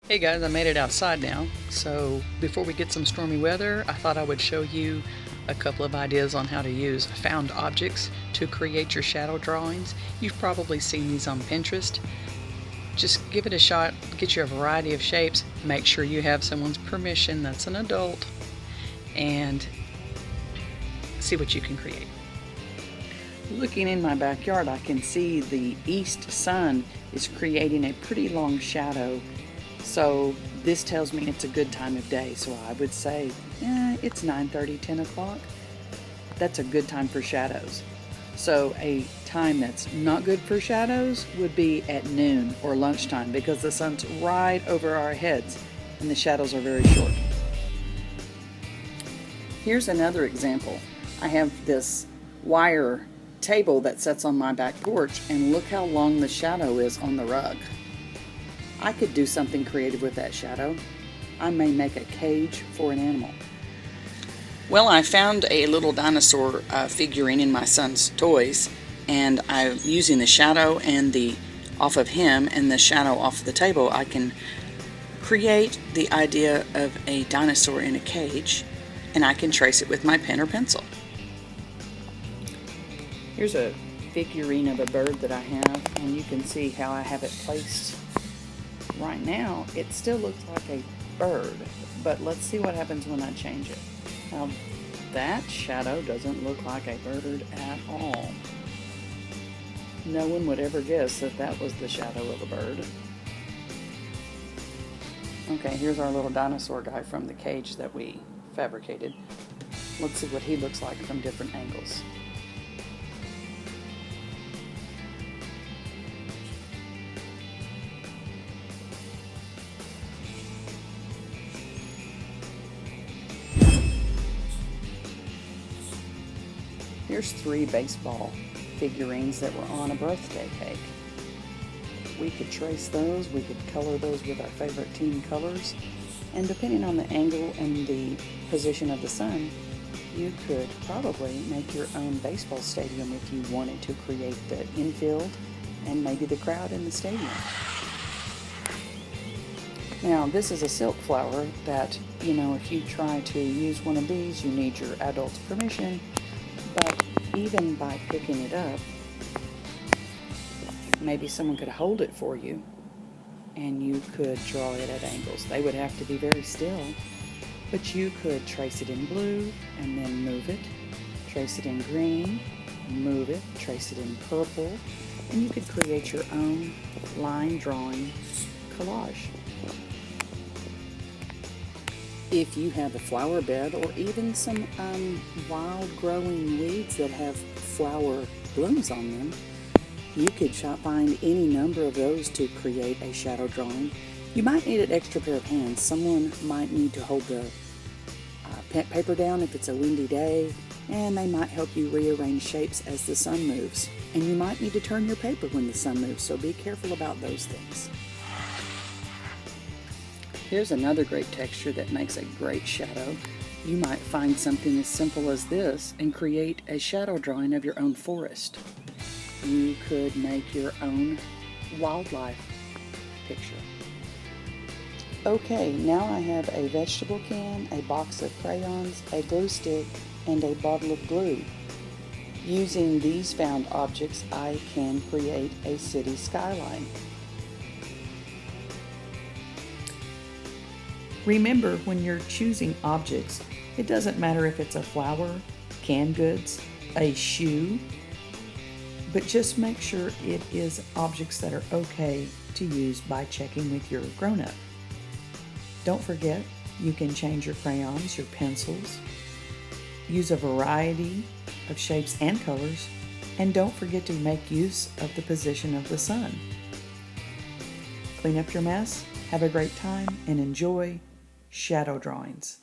Hey guys, I made it outside now. So before we get some stormy weather, I thought I would show you a couple of ideas on how to use found objects to create your shadow drawings. You've probably seen these on Pinterest. Just give it a shot, get you a variety of shapes, make sure you have someone's permission that's an adult, and see what you can create. Looking in my backyard, I can see the east sun is creating a pretty long shadow. So this tells me it's a good time of day. So I would say it's 9:30, 10 o'clock. That's a good time for shadows. So a time that's not good for shadows would be at noon or lunchtime, because the sun's right over our heads and the shadows are very short. Here's another example. I have this wire table that sits on my back porch, and look how long the shadow is on the rug. I could do something creative with that shadow. I may make a cage for an animal. Well, I found a little dinosaur figurine in my son's toys, and I'm using the shadow and the off of him and the shadow off the table. I can create the idea of a dinosaur in a cage, and I can trace it with my pen or pencil. Here's a figurine of a bird that I have, and you can see how I have it placed. Right now, it still looks like a bird, but let's see what happens when I change it. Now, that shadow doesn't look like a bird at all. No one would ever guess that that was the shadow of a bird. Okay, here's our little dinosaur guy from the cage that we fabricated. Let's see what he looks like from different angles. Here's 3 baseball figurines that were on a birthday cake. We could trace those, we could color those with our favorite team colors, and depending on the angle and the position of the sun, you could probably make your own baseball stadium if you wanted to create the infield and maybe the crowd in the stadium. Now, this is a silk flower that, if you try to use one of these, you need your adult's permission. But even by picking it up, maybe someone could hold it for you and you could draw it at angles. They would have to be very still, but you could trace it in blue and then move it, trace it in green, move it, trace it in purple, and you could create your own line drawing collage. If you have a flower bed or even some wild growing weeds that have flower blooms on them, you could find any number of those to create a shadow drawing. You might need an extra pair of hands. Someone might need to hold the paper down if it's a windy day, and they might help you rearrange shapes as the sun moves. And you might need to turn your paper when the sun moves, so be careful about those things. Here's another great texture that makes a great shadow. You might find something as simple as this and create a shadow drawing of your own forest. You could make your own wildlife picture. Okay, now I have a vegetable can, a box of crayons, a glue stick, and a bottle of glue. Using these found objects, I can create a city skyline. Remember, when you're choosing objects, it doesn't matter if it's a flower, canned goods, a shoe, but just make sure it is objects that are okay to use by checking with your grown-up. Don't forget, you can change your crayons, your pencils, use a variety of shapes and colors, and don't forget to make use of the position of the sun. Clean up your mess, have a great time, and enjoy shadow drawings.